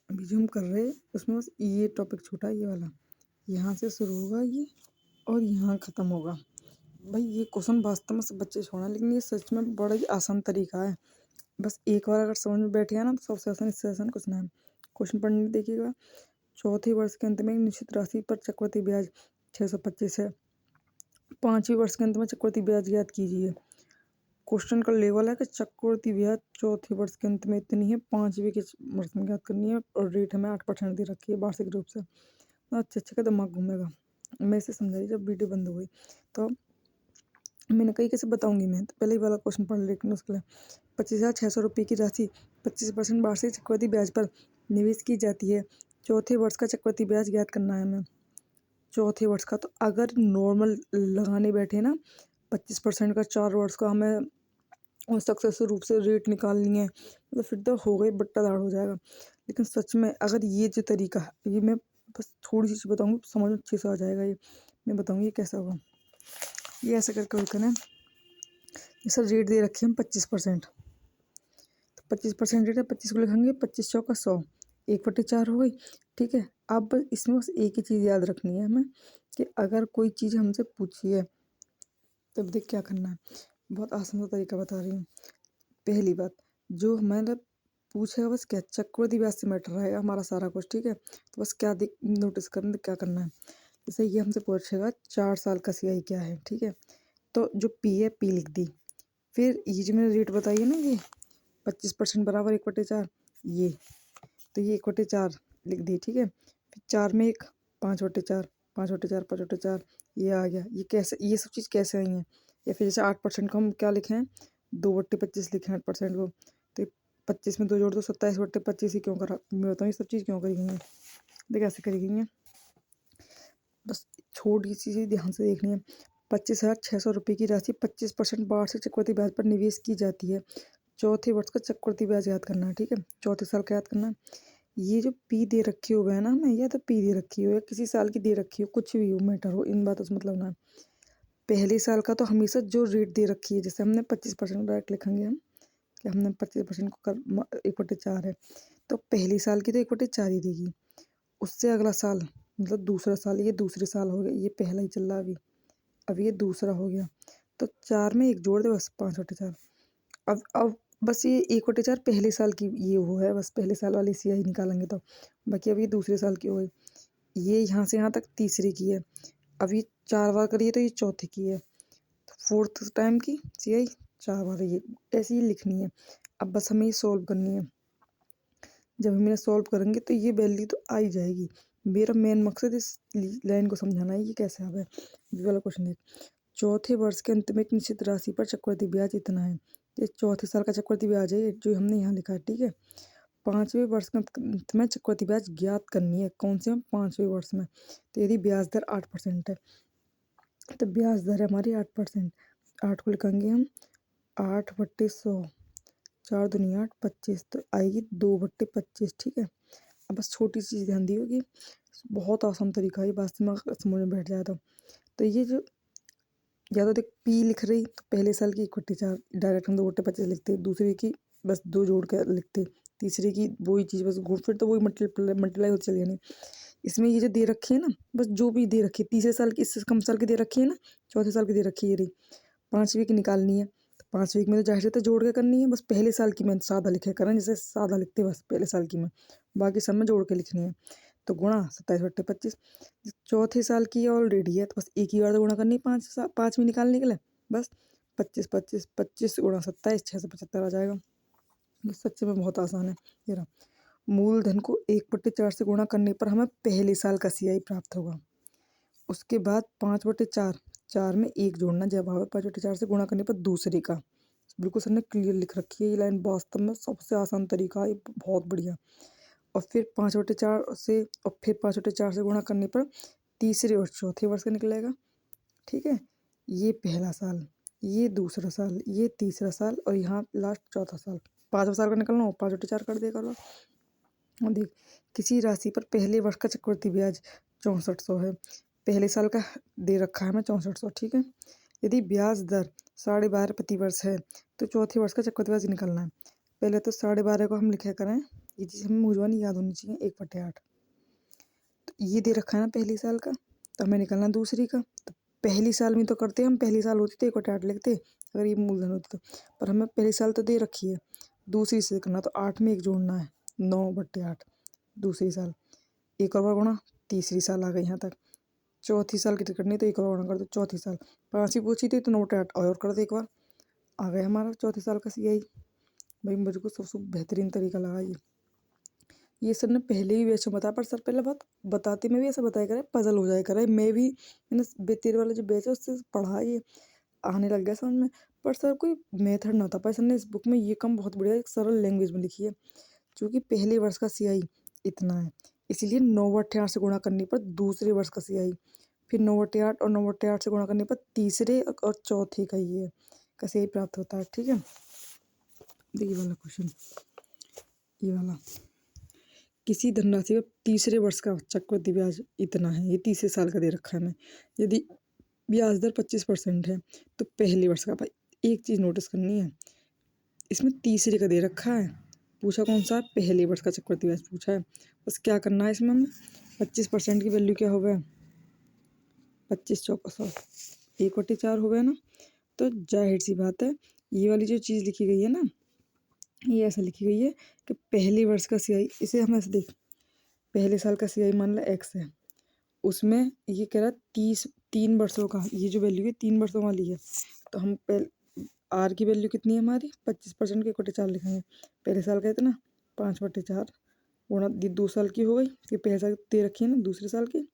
अभी जो हम कर रहे हैं उसमें बस ये टॉपिक छूटा, ये वाला यहाँ से शुरू होगा ये और यहाँ ख़त्म होगा। भाई ये क्वेश्चन वास्तव में सब बच्चे छोड़ना, लेकिन ये सच में बड़ा ही आसान तरीका है। बस एक बार अगर समझ में बैठ गया ना तो सबसे आसान, इससे आसान कुछ ना है। क्वेश्चन पढ़ने देखिएगा। चौथे वर्ष के अंत में एक निश्चित राशि पर चक्रवृद्धि ब्याज 625 है। 5वें वर्ष के अंत में चक्रवृद्धि ब्याज ज्ञात कीजिए। क्वेश्चन का लेवल है कि चक्रवृद्धि ब्याज चौथे वर्ष के अंत में इतनी है, 5वें के वर्ष में ज्ञात करनी है और रेट हमें 8% दे रखी है वार्षिक रूप से। अच्छे अच्छे का दिमाग घूमेगा। मैं इसे समझाई जब वीडियो बंद हो गई तो मैंने कही कैसे बताऊंगी मैं, तो पहले ही वाला क्वेश्चन पढ़, लेकिन उसके लिए 25,600 रुपये की राशि 25% वार्षिक चक्रवृद्धि ब्याज पर निवेश की जाती है। चौथे वर्ष का चक्रवृद्धि ब्याज ज्ञात करना है हमें। चौथे वर्ष का तो अगर नॉर्मल लगाने बैठे ना 25% का 4 वर्ष का हमें और सक्सेस रूप से रेट निकालनी है तो फिर तो हो गई, बट्टा दाड़ हो जाएगा। लेकिन सच में अगर ये जो तरीका है, ये मैं बस थोड़ी सी चीज़ बताऊँगी, समझ में अच्छे से आ जाएगा। ये मैं बताऊँगी ये कैसा होगा। ये ऐसे करके होता है ना, ये सर रेट दे रखे हम 25%, तो 25% रेट है, 25 को लिखेंगे 25 चौका 100, 1/4 हो गई। ठीक है, अब बस इसमें बस एक ही चीज़ याद रखनी है हमें कि अगर कोई चीज़ हमसे पूछी है तब देख क्या करना है। बहुत आसान सा तरीका बता रही हूँ। पहली बात, जो मैंने पूछेगा बस क्या, चक्रवृद्धि ब्याज से मैटर रहेगा हमारा सारा कुछ। ठीक है, तो बस क्या नोटिस करना, क्या करना है। जैसे ये हमसे पूछेगा 4 साल का CI क्या है। ठीक है, तो जो P है P लिख दी। फिर ये जो मैंने रेट बताई है ना, ये 25% बराबर 1/4, ये तो ये 1/4 लिख दी। ठीक है, फिर 4 में 1, 5/4, 5/4, 5/4 ये आ गया। ये कैसे, ये सब चीज़ कैसे आई है। या फिर जैसे 8% को हम क्या लिखे हैं, 2/25 लिखे हैं 8% को, तो 25 में 2 जोड़ दो, 27/25 ही क्यों करा, मैं बताऊँ ये सब चीज़ क्यों करी गई है। देख ऐसे करी गई है, बस छोटी सी चीज़ ध्यान से देखनी है। 25,600 रुपये की राशि 25% वार्षिक चक्रवृद्धि ब्याज पर निवेश की जाती है। चौथे वर्ष का चक्रवृद्धि ब्याज याद करना है। ठीक है, चौथे साल का याद करना है। ये जो P दे रखे हुए है ना हमें, या तो P दे रखी हो या किसी साल की दे रखी हो, कुछ भी हो मैटर हो, इन बातों से मतलब ना है। पहले साल का तो हमेशा जो रेट दे रखी है, जैसे हमने 25% डायरेक्ट लिखेंगे हम कि हमने 25% को कर 1/4 है, तो पहले साल की तो 1/4 ही देगी। उससे अगला साल मतलब दूसरा साल, ये दूसरे साल हो गया, ये पहला ही चल रहा है अब ये दूसरा हो गया, तो 4 में 1 जोड़ दे बस 5/4। अब बस ये 1/4 पहले साल की ये वो है, बस पहले साल वाली CI निकालेंगे तो बाकी अब ये दूसरे साल की हो गई। ये यहाँ से यहाँ तक तीसरे की है, अब ये 4 बार करिए तो ये चौथे की है, तो फोर्थ टाइम की CI 4 बार, ये ऐसे ही लिखनी है। अब बस हमें ये सॉल्व करनी है। जब हम इन्हें सॉल्व करेंगे तो ये वैल्यू तो आ ही जाएगी। मेरा मेन मकसद इस लाइन को समझाना है, ये कैसे आ गया। ये वाला क्वेश्चन देख, चौथे वर्ष के अंत में एक निश्चित राशि पर चक्रवृद्धि ब्याज इतना है। ये चौथे साल का चक्रवृद्धि ब्याज है जो हमने यहाँ लिखा है। ठीक है, 5वें वर्ष के अंत में चक्रवृद्धि ब्याज ज्ञात करनी है। कौन से में, 5वें वर्ष में। तो यदि ब्याज दर 8% है तो ब्याज दर है हमारी 8%। 8 को लिखेंगे हम 8/100, 4 दूनी 8, 25, तो आएगी 2/25। ठीक है, अब बस छोटी सी चीज़ ध्यान दी होगी, बहुत आसान तरीका है, वास्तव में समझ में बैठ जाए तो ये जो या तो देख P लिख रही तो पहले साल की 1/4 डायरेक्ट हम 2/25 लिखते, दूसरे की बस 2 जोड़ कर लिखते, तीसरे की वही चीज़ बस घूम फिर तो वही मल्टीप्लाई होती चली जानी। इसमें ये जो दे रखी है ना, बस जो भी दे रखी है तीसरे साल की, इससे कम साल की दे रखी है ना, चौथे साल की दे रखी है ये रही। 5वीं की निकालनी है तो 5वीं में तो जाहिर से तो जोड़ के करनी है, बस पहले साल की मैं सादा लिखे करें, जैसे सादा लिखते बस पहले साल की में, बाकी सब में जोड़ के लिखनी है। तो गुणा 27/25। चौथे साल की ऑलरेडी है तो बस एक ही बार तो गुणा करनी है, 5वीं निकालने के लिए बस 25 25 25 गुणा 27, 675 आ जाएगा। ये सच में बहुत आसान है। ये रहा, मूलधन को 1/4 से गुणा करने पर हमें पहले साल का CI प्राप्त होगा। उसके बाद 5/4, 4 में 1 जोड़ना, जब आवे 5/4 से गुणा करने पर दूसरे का। बिल्कुल सर ने क्लियर लिख रखी है ये लाइन, वास्तव में सबसे आसान तरीका है, बहुत बढ़िया। और फिर 5/4 से और फिर 5/4 से गुणा करने पर तीसरे और चौथे वर्ष का निकलेगा। ठीक है, ये पहला साल, ये दूसरा साल, ये तीसरा साल और यहाँ लास्ट चौथा साल। 5वें साल का निकलना हो 5/4 कर देगा। और देख, किसी राशि पर पहले वर्ष का चक्रवृद्धि ब्याज 6400 है, पहले साल का दे रखा है हमें 6400। ठीक है, यदि ब्याज दर 12.5 प्रति वर्ष है तो चौथे वर्ष का चक्रवृद्धि ब्याज निकलना है। पहले तो 12.5 को हम लिखे करें ये चीज़ हमें मुझवानी याद होनी चाहिए 1/8। तो ये दे रखा है ना पहली साल का, तो हमें निकालना दूसरी का। तो पहली साल में तो करते हम, पहली साल होती तो 1/8 लिखते अगर ये मूलधन होती तो, पर हमें पहली साल तो दे रखी है, दूसरी से करना तो 8 में 1 जोड़ना है, 9/8 दूसरी साल। एक और बार गुणा, तीसरी साल आ गई यहाँ तक। चौथी साल की टिकट नहीं तो एक और गुणा कर दो, चौथी साल। 5 ही पूछी थी तो 9/8 और कर दो एक बार, आ गया हमारा चौथे साल का CI। भाई मुझको सबसे बेहतरीन तरीका लगा ये सर ने पहले ही वैसे बताया, पर सर पहले बात बताते में भी ऐसा बताया करे पजल हो जाए करे। मैंने तेरे वाला जो बैच है उससे पढ़ा, ये आने लग गया समझ में। पर सर कोई मेथड ना था, पर सर ने इस बुक में ये काम बहुत बढ़िया एक सरल लैंग्वेज में लिखी है। क्योंकि पहले वर्ष का CI इतना है, इसीलिए 9/8 से गुणा करने पर दूसरे वर्ष का CI, फिर 9/8 और 9/8 से गुणा करने पर तीसरे और चौथे का ये का CI प्राप्त होता है। ठीक है, देखिए वाला क्वेश्चन, ये वाला किसी धनराशि का तीसरे वर्ष का चक्रवृद्धि ब्याज इतना है, ये तीसरे साल का दे रखा है हमें। यदि ब्याज दर 25% है तो पहले वर्ष का, भाई एक चीज़ नोटिस करनी है, इसमें तीसरे का दे रखा है, पूछा कौन सा है, पहले वर्ष का चक्रवृद्धि ब्याज पूछा है। बस क्या करना है इसमें हमें, 25% की वैल्यू क्या हो गया, 25 चौका 100, 1/4 हो गया ना। तो जाहिर सी बात है ये वाली जो चीज़ लिखी गई है ना, ये ऐसा लिखी गई है कि पहले वर्ष का CI, इसे हम ऐसे देख, पहले साल का CI मान ला X है, उसमें ये कह रहा है 3 वर्षों का, ये जो वैल्यू है 3 वर्षों वाली है। तो हम R की वैल्यू कितनी है हमारी, 25% के 1/4 लिखेंगे। पहले साल का इतना 5/4 गुणा 2 साल की हो गई, फिर पहले साल दे रखी है ना, दूसरे साल की,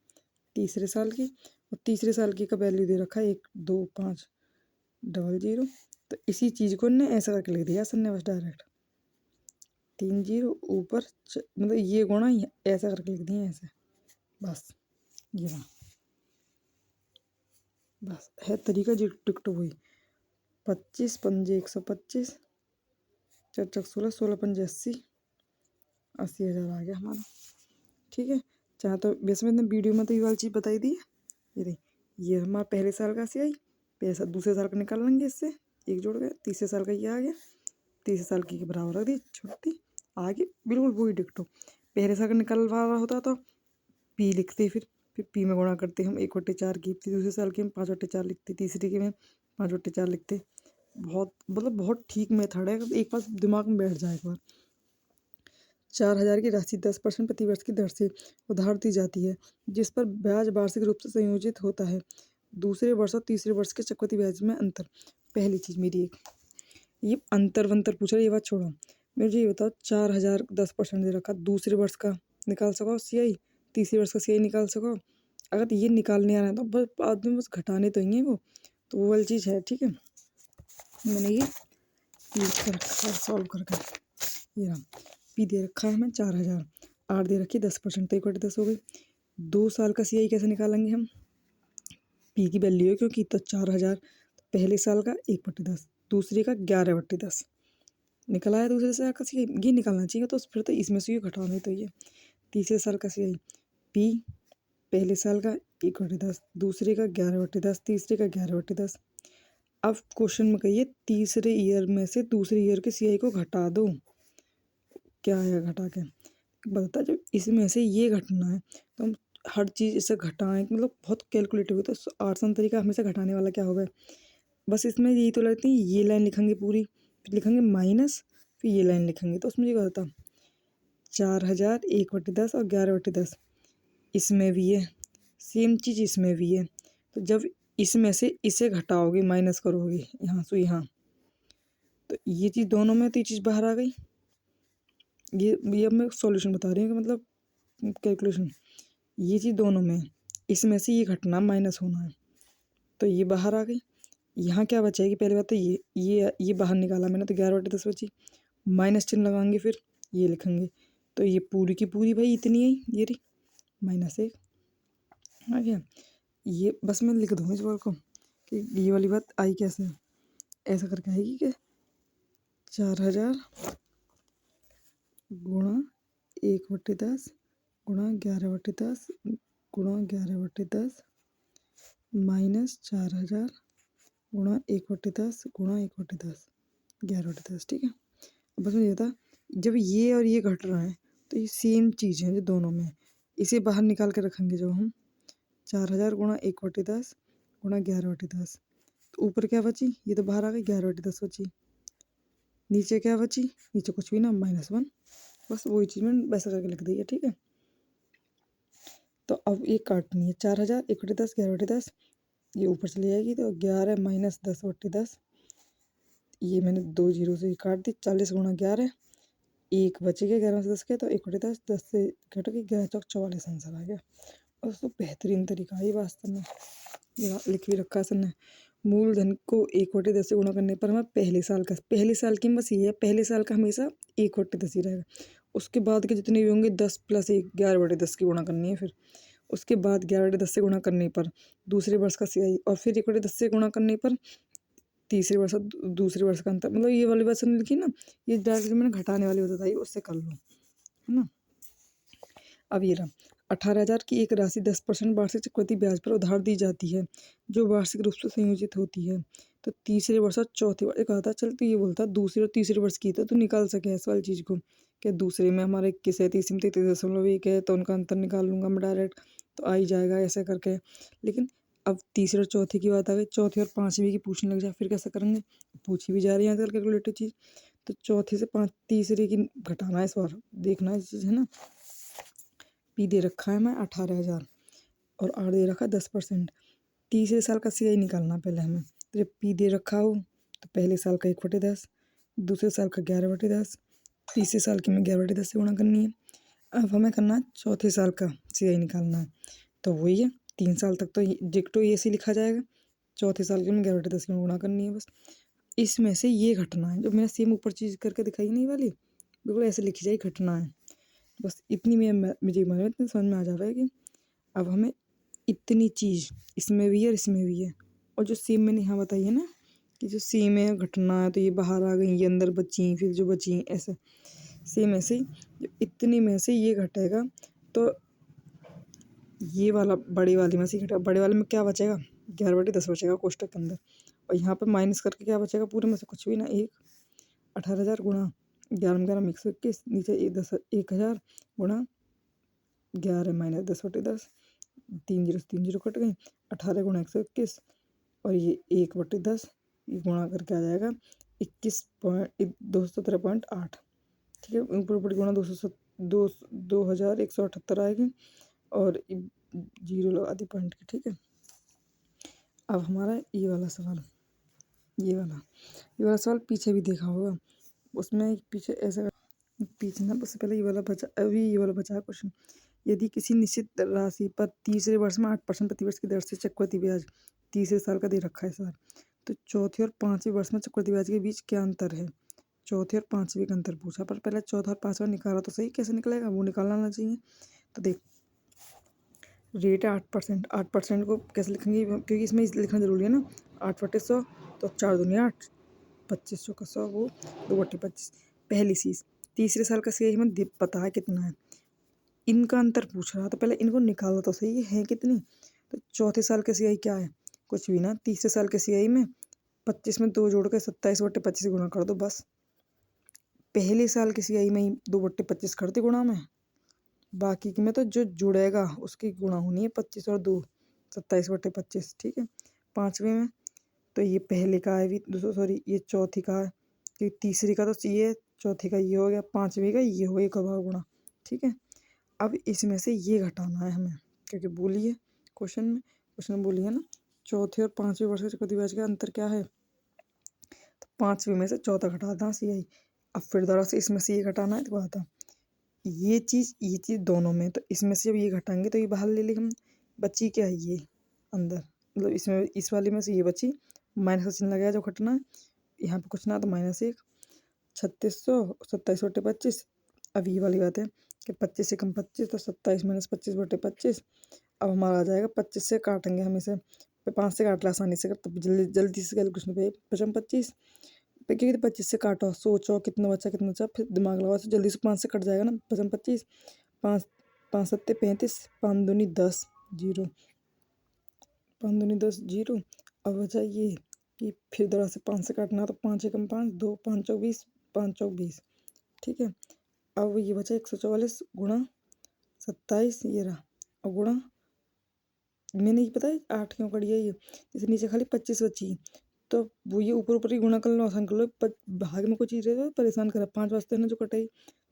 तीसरे साल की, और तीसरे साल की का वैल्यू दे रखा है 1 2 5 00। तो इसी चीज़ को ने ऐसा करके लिख दिया सर ने, बस डायरेक्ट 3 0 ऊपर मतलब ये गुणा ऐसा करके लिख दिए ऐसे, बस ये रहा, बस है तरीका जो टिकटॉक हुई। 25 पंजे 125, 4 चक 16, 16 पंजे 80, 80,000 आ गया हमारा। ठीक है, चाहे तो वैसे मैंने वीडियो में तो ये वाली चीज़ बताई दी है। ये देखिए, ये हमारा पहले साल का CI, दूसरे साल का निकाल लेंगे, इससे एक जोड़ गया, तीसरे साल का ये आ गया, तीसरे साल की बराबर रख दी, छोटी आगे बिल्कुल वही टिकटॉक। पहले साल का निकलवा रहा होता तो P लिखते, फिर P में गुणा करते हम 1/4 की, फिर दूसरे साल की हम 5/4 लिखते, तीसरे की में 5/4 लिखते। बहुत मतलब बहुत ठीक मेथड है, एक बार दिमाग में बैठ जाए एक बार। 4,000 की राशि 10% प्रतिवर्ष की दर से उधार दी जाती है, जिस पर ब्याज वार्षिक रूप से संयोजित होता है। दूसरे वर्ष और तीसरे वर्ष के चक्रवृद्धि ब्याज में अंतर। पहली चीज़ मेरी एक, ये अंतर वंतर पूछ रहा है, ये बात छोड़ो, मुझे ये बताओ 4,000 10% दे रखा, दूसरे वर्ष का निकाल सको CI, तीसरे वर्ष का CI निकाल सको। अगर ये निकालने आ रहा है तो बस आदमी बस घटाने तो ही है वो, तो वो वाली चीज़ है। ठीक है, मैंने ये लिख कर रखा है सॉल्व करके, ये रहा। P दे रखा है हमें 4,000, R दे रखी 10%, तो 1/10 हो गई। 2 साल का CI कैसे निकालेंगे हम, P की वैल्यू है क्योंकि तो 4,000, पहले साल का 1/10, दूसरे का 11/10 निकला है, दूसरे साल का CI ये निकालना चाहिए, तो फिर तो इसमें से ये घटाने तो ये। तीसरे साल का CI P, पहले साल का 1/10, दूसरे का 11/10, तीसरे का 11/10। अब क्वेश्चन में कहिए तीसरे ईयर में से दूसरे ईयर के CI को घटा दो, क्या है घटा के बताता, जब इसमें से ये घटना है तो हम हर चीज़ इसे घटाएं, मतलब बहुत कैलकुलेटिव होता है। आसान तरीका हमेशा घटाने वाला क्या होगा, बस इसमें यही तो लगती है, ये लाइन लिखेंगे पूरी, फिर लिखेंगे माइनस, फिर ये लाइन लिखेंगे, तो उसमें ये होता 4,000 1/10 और 11/10, इसमें भी है सेम चीज़, इसमें भी है। तो जब इसमें से इसे घटाओगे, माइनस करोगे यहाँ से यहाँ, तो ये चीज़ दोनों में, तो ये चीज़ बाहर आ गई। ये अब मैं सॉल्यूशन बता रही हूँ कि मतलब कैलकुलेशन, ये चीज़ दोनों में है, इसमें से ये घटना माइनस होना है, तो ये बाहर आ गई। यहाँ क्या बचेगी, पहली बात तो ये बाहर निकाला मैंने, तो 11/10 बची, माइनस चिन्ह लगाएंगे, फिर ये लिखेंगे, तो ये पूरी की पूरी भाई इतनी है, ये रही -1 आ गया। ये बस मैं लिख दूँगा इस बार को कि ये वाली बात आई कैसे, ऐसा करके आएगी कि 4,000 गुणा 1/10 गुणा 11/10 गुणा 11/10 माइनस 4,000 गुणा 1/10 गुणा 1/10 11/10। ठीक है, अब बस मुझे था जब ये और ये घट रहा है तो ये सेम चीज़ है जो दोनों में। इसे बाहर निकाल के रखेंगे जब हम 4000 गुणा 1/10 गुणा 11/10, तो ऊपर क्या बची, ये तो बाहर आ गई 11/10 बची। नीचे क्या बची, नीचे कुछ भी ना, -1। बस वही चीज़ मैंने वैसा करके लिख दी है, ठीक है। तो अब ये काटनी है 4000 1/10 11/10, ये ऊपर चली जाएगी तो 11 - 10/10, ये मैंने 2 जीरो से काट दी। 40 गुणा 11, एक बच गया 11 में से 10 के, तो 1/10 10 से घट गई, 11 चौक 44 आंसर आ गया। और उसको बेहतरीन तरीका है ये वास्तव में, लिख भी रखा है सर ने। मूलधन को 1/10 से गुणा करने पर हमें पहले साल की बस ये है, पहले साल का हमेशा 1/10 ही रहेगा। उसके बाद के जितने भी होंगे 10 + 1 11/10 की गुणा करनी है। फिर उसके बाद 11/10 से गुणा करने पर दूसरे वर्ष का CI, और फिर 1/10 से गुणा करने पर तीसरे वर्ष दूसरे वर्ष का अंतर। मतलब ये वाली बात सुन लिखी ना, ये डायरेक्ट मैंने घटाने वाली बताई, उससे कर लो, है ना। अब ये रहा 18,000 की एक राशि 10% वार्षिक चक्रवृद्धि ब्याज पर उधार दी जाती है, जो वार्षिक रूप से संयोजित होती है। तो तीसरे वर्ष और चौथे वर्ष कहा था, चल तो ये बोलता दूसरे और तीसरे वर्ष की, तो तू निकाल सके इस वाली चीज़ को, क्या दूसरे में हमारे 21 है, तीसरे में 33.1 है, तो उनका अंतर निकाल लूँगा मैं डायरेक्ट, तो आ ही जाएगा ऐसा करके। लेकिन अब तीसरे और चौथे की बात आ गई, चौथे और पाँचवीं की पूछने लग जाए, फिर कैसे करेंगे, पूछी भी जा रही है आजकल कैलकुलेटिव चीज़। तो चौथे से तीसरे की घटाना है इस बार, देखना है चीज़, है ना। पी दे रखा है मैं 18,000 और आर दे रखा 10%। तीसरे साल का CI निकालना पहले हमें, तो जब पी दे रखा हो तो पहले साल का 1/10, दूसरे साल का 11/10, तीसरे साल की में 11/10 से गुणा करनी है। अब हमें करना है चौथे साल का CI निकालना है, तो वही है 3 साल तक तो डिक्टो ऐसे लिखा जाएगा, चौथे साल की में 11/10 की गुणा करनी है बस। इसमें से ये घटना है जो मैंने सेम ऊपर चीज़ करके दिखाई नहीं वाली, बिल्कुल ऐसे लिखी जाए घटना है। बस इतनी मुझे मन में इतनी समझ में आ जा रहा है कि अब हमें इतनी चीज़ इसमें भी है और इसमें भी है, और जो सेम मैंने यहाँ बताई है ना कि जो सेम है घटना है, तो ये बाहर आ गई, ये अंदर बची, फिर जो बची ऐसे सेम ऐसे ही इतने में से ये घटेगा, तो ये वाला बड़ी वाली में से घटेगा। बड़े वाले में क्या बचेगा, 11/10 बचेगा कोष्टक के अंदर, और यहाँ पर माइनस करके क्या बचेगा, पूरे में से कुछ भी ना, 18,000 गुणा 11 में 11 121, नीचे 1,000 गुणा 11 - 10/10, 3 जीरो से 3 जीरो कट गई, 18 गुणा 121, और ये 1/10, ये गुणा करके आ जाएगा 217.8, ठीक है। ऊपर ऊपर गुणा 2,178 आएगी, और जीरो लगा दी पॉइंट की, ठीक है। अब हमारा ये वाला सवाल पीछे भी देखा होगा, उसमें पीछे ऐसा, पीछे ना उससे पहले ये वाला बचा, अभी ये वाला बचा क्वेश्चन। यदि किसी निश्चित राशि पर तीसरे वर्ष में 8% प्रतिवर्ष की दर से चक्रवृद्धि ब्याज तीसरे साल का दे रखा है सर, तो चौथे और पाँचवें वर्ष में चक्रवृद्धि ब्याज के बीच क्या अंतर है। चौथे और पाँचवें का अंतर पूछा, पर पहले चौथा और पाँचवा निकाला तो सही, कैसे निकलेगा वो निकालना आना चाहिए। तो देख, रेट है 8%, 8% को कैसे लिखेंगे, क्योंकि इसमें लिखना जरूरी है ना, 8/100, तो 4 दूनी 8, 2500 का 100, वो 2/25। पहली चीज़, तीसरे साल का CI हमें पता है कितना है, इनका अंतर पूछ रहा, तो पहले इनको निकालो तो सही है कितनी। तो चौथे साल का CI क्या है, कुछ भी ना, तीसरे साल के CI में 25 में 2 जोड़ के 27/25 गुणा कर दो बस। पहले साल के CI में ही 2/25 कर दे गुणा में, बाकी में तो जो जुड़ेगा उसकी गुणा होनी है 25 और 2 27/25, ठीक है। पाँचवें में तो ये पहले का है भी, सॉरी ये चौथी का है, कि तीसरी का तो ये चौथी का ये हो गया, पाँचवीं का ये हो गया, एक बार गुणा, ठीक है। अब इसमें से ये घटाना है हमें, क्योंकि बोलिए क्वेश्चन में बोलिए ना, चौथे और पाँचवें वर्ष के चक्रवृद्धि ब्याज का अंतर क्या है, तो पाँचवें में से चौथा घटाना CI। अब फिर दोबारा से इसमें से ये घटाना है, तो आता ये चीज़ दोनों में, तो इसमें से जब ये घटाएंगे तो ये बाहर ले लेंगे हम, बची क्या है ये अंदर, मतलब इसमें इस वाले में से ये बची, माइनस का चिन्ह लगाया जो घटना है, यहाँ पे कुछ ना तो -1, 3600 27/25। अब ये वाली बात है कि 25 से कम 25, तो 27 - 25/25। अब हमारा आ जाएगा 25 से काटेंगे हम इसे, 5 से काट ला आसानी से, तब जल्दी से कैलकुलेशन पे 25, क्योंकि 25 से काटो, सोचो कितना बचा, फिर दिमाग लगाओ, तो जल्दी से 5 से कट जाएगा ना, 25, 5 5 सत्ते 35, 5 दूनी 10, जीरो, 5 दूनी 10 जीरो। अब बचा ये कि फिर दोबारा से 5 से काटना, तो 5 एकम 5, 2 5 चौक 20, 5 चौक 20, ठीक है। अब ये बचा 144 गुणा 27 ये रहा, और गुणा मैंने नहीं पता है 8 क्यों करी है ये, जैसे नीचे खाली 25 बची, तो वो ये ऊपर ऊपर ही गुणा कर लो, आसान कर लो। भाग में कोई चीज़ रहे तो परेशान करा, 5 वास्ते है ना जो कटाई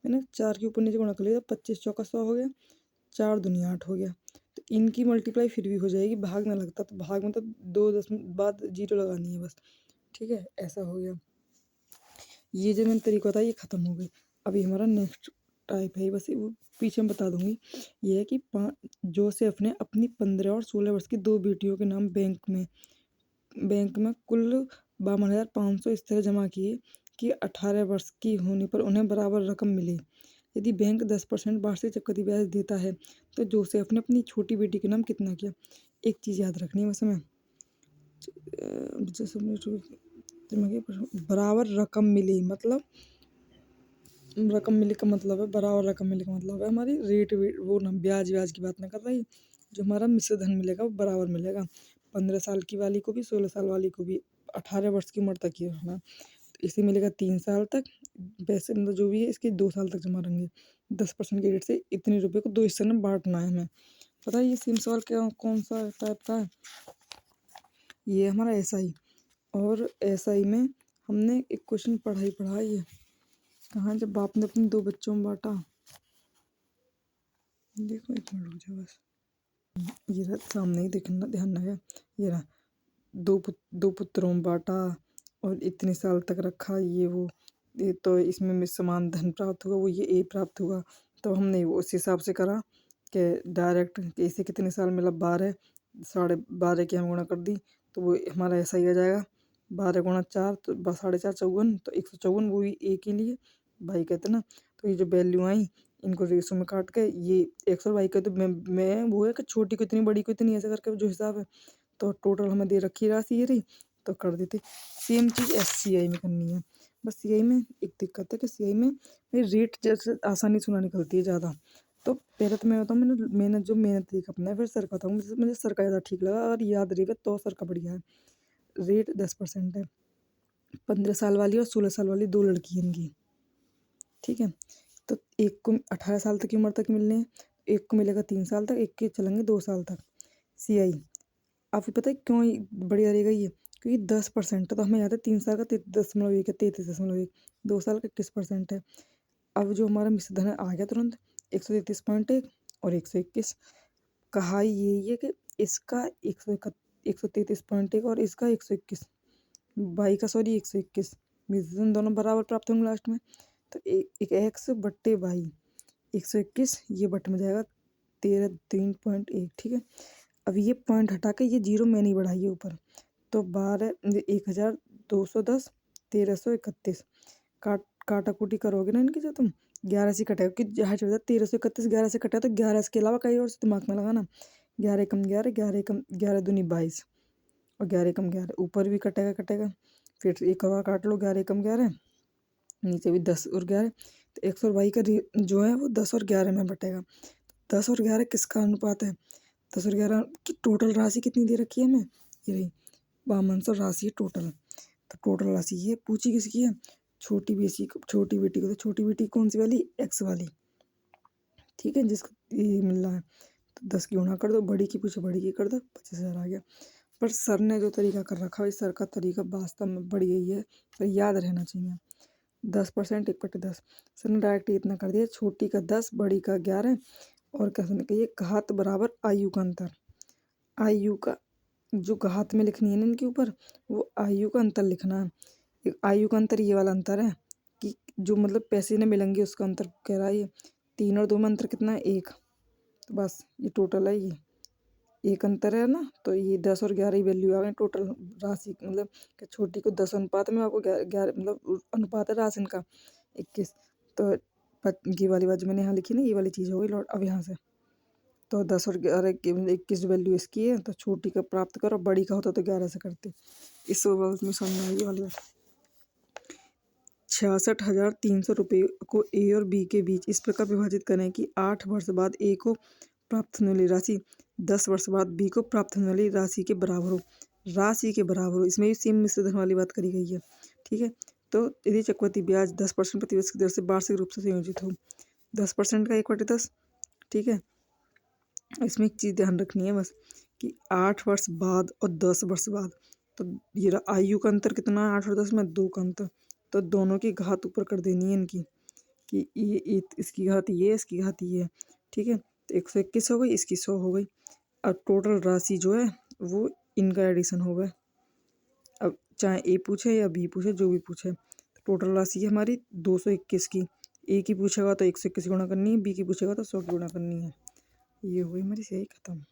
मैंने 4 के ऊपर नीचे गुणा कर लिया, 25 चौका 100 हो गया, 4 दूनी 8 हो गया। तो इनकी मल्टीप्लाई फिर भी हो जाएगी, भाग में लगता तो भाग में तो 2 बाद 0 लगानी है बस, ठीक है। ऐसा हो गया। ये जो मैंने तरीका बताया ये ख़त्म हो गई। अभी हमारा नेक्स्ट टाइप है, बस वो पीछे मैं बता दूंगी। ये है कि जोसेफ ने अपनी 15 और 16 वर्ष की 2 बेटियों के नाम बैंक में कुल 52,500 इस तरह जमा किए कि 18 वर्ष की होने पर उन्हें बराबर रकम मिले। यदि बैंक 10% वार्षिक चक्रवृद्धि ब्याज देता है तो जोसेफ ने अपनी छोटी बेटी के नाम कितना किया। एक चीज़ याद रखनी है बस हमें, बराबर रकम मिले मतलब, रकम मिले का मतलब है, बराबर रकम मिले का मतलब है हमारी रेट वो ना ब्याज की बात ना कर रही। जो हमारा मिश्र धन मिलेगा वो बराबर मिलेगा, 15 साल की वाली को भी 16 साल वाली को भी, 18 वर्ष की उम्र तक ही रखना। तो इसे मिलेगा 3 साल तक, पैसे मतलब जो भी है इसके 2 साल तक जमा रहेंगे। 10% के रेट से इतने रुपए को 2 हिस्से में बांटना है हमें। पता है ये सेम सवाल क्या कौन सा टाइप का है, ये हमारा SI। और SI में हमने एक क्वेश्चन पढ़ा ये कहाँ, जब बाप ने अपने 2 बच्चों में बांटा, देखो एक मिनट रुक जाओ बस, ये रहा सामने ही देखना ध्यान रहे, ये रहा दो पुत्रों में बांटा और इतने साल तक रखा, ये वो ये तो इसमें में समान धन प्राप्त हुआ, वो ये A प्राप्त हुआ। तो हमने वो उस हिसाब से करा कि डायरेक्ट इसे कितने साल मिला 12, 12.5 की हम गुणा कर दी तो वो हमारा ऐसा ही आ जाएगा, 12 गुणा 4 तो 4.5 54, तो 154 वो भी A के लिए भाई कहते ना। तो ये जो वैल्यू आई इनको रेशो में काट के ये 122 का, तो मैं वो है कि छोटी को इतनी बड़ी को इतनी, ऐसा करके जो हिसाब है। तो टोटल हमें दे रखी राशि ये रही, तो कर देते। सेम चीज़ SCI में करनी है। बस CI में एक दिक्कत है कि CI में रेट जैसे आसानी से ना निकलती है ज़्यादा। तो पहले तो मैं बताऊँ, मैंने जो मेहनत तरीका अपना है, फिर सर का बताऊँ। मुझे सर का ज़्यादा ठीक लगा, अगर याद रहेगा तो सर का बढ़िया है। रेट 10% है, 15 साल वाली और 16 साल वाली 2 लड़की इनकी, ठीक है। तो एक को 18 साल तक की उम्र तक मिलने हैं, एक को मिलेगा 3 साल तक, एक के चलेंगे 2 साल तक। CI आपको पता है क्यों बढ़िया रहेगा ये, क्योंकि 10% तो हमें याद है 3 साल का 33.1 है, 33.1, 2 साल का 21% है। अब जो हमारा मिश्र धन आ गया तुरंत 133.1 और 121, कहा ये है कि इसका 133.1 और इसका 121, भाई का सॉरी 121, मिश्र धन दोनों बराबर प्राप्त होंगे लास्ट में। तो एक x बट्टे भाई 121 ये बट में जाएगा 13.1, ठीक है। अब ये पॉइंट हटा के ये 0 मैंने ही बढ़ाई है ऊपर, तो 12 1210 1331, काटा कूटी करोगे ना इनकी, जो तुम 11 से कटेगा कि जहाँ चल जाए 1331, 11 से कटा तो 11 इसके अलावा कहीं और से दिमाग में लगाना, 11 कम 11, 11 कम 11 दूनी 22 और 11 कम 11 ऊपर भी कटेगा। फिर एक और काट लो, 11 कम 11 नीचे भी 10 और 11, तो 122 का जो है वो 10 और 11 में बटेगा। 10 और 11 किसका अनुपात है, 10 और 11 की टोटल राशि कितनी दे रखी है हमें, ये रही 5200 राशि है टोटल। तो टोटल राशि ये पूछी किसकी है, छोटी बेटी को। तो छोटी बेटी कौन सी वाली, X वाली, ठीक है, जिसको ये मिल रहा है। तो 10 की गुणा कर दो, बड़ी की पूछे बड़ी की कर दो, 25,000 आ गया। पर सर ने जो तरीका कर रखा है, सर का तरीका वास्तव में बढ़िया ही है, पर याद रहना चाहिए। 10% 1/10, सर ने डायरेक्ट इतना कर दिया, छोटी का 10 बड़ी का 11 और कहने का ये घात बराबर आयु का अंतर। आयु का जो घात में लिखनी है ना इनके ऊपर, वो आयु का अंतर लिखना है। आयु का अंतर ये वाला अंतर है कि जो मतलब पैसे न मिलेंगे उसका अंतर कह रहा है ये। 3 और 2 में अंतर कितना है, 1। तो बस ये टोटल है, ये एक अंतर है ना, तो ये 10 और 11 ही वैल्यू आ गई टोटल राशि, मतलब कि छोटी को 10 अनुपात में, आपको 11 मतलब अनुपात है राशि का 21। तो ये वाली बात जो मैंने यहाँ लिखी ना, ये वाली चीज़ हो गई लौट। अब यहाँ से तो 10 और 11 की 21 वैल्यू इसकी है, तो छोटी का प्राप्त करो, बड़ी का होता तो 11 से करते। इस बात में समझ में आई वाली बात। 66,300 रुपये को A और B के बीच इस प्रकार विभाजित करें कि 8 वर्ष बाद A को प्राप्त होने वाली राशि 10 वर्ष बाद B को प्राप्त होने वाली राशि के बराबर हो। इसमें भी सेम मिश्र धन वाली बात करी गई है, ठीक है। तो यदि चक्रवृद्धि ब्याज 10% प्रतिवर्ष की दर से वार्षिक रूप से संयोजित हो, 10% का 1/10, ठीक है। इसमें एक चीज़ ध्यान रखनी है बस कि 8 वर्ष बाद और 10 वर्ष बाद, तो ये आयु का अंतर कितना है 8 और 10 में, 2 का अंतर, तो दोनों की घात ऊपर कर देनी है इनकी कि ये इसकी घात ये, इसकी घात ये है, ठीक है। तो 121 हो गई, इसकी 100 हो गई। अब टोटल राशि जो है वो इनका एडिशन होगा। अब चाहे ए पूछे या बी पूछे, जो भी पूछे, तो टोटल राशि है हमारी 221 की। ए की पूछेगा तो 121 गुणा करनी है, बी की पूछेगा तो 100 की गुणा करनी है। ये हो गई हमारी स्याही खत्म।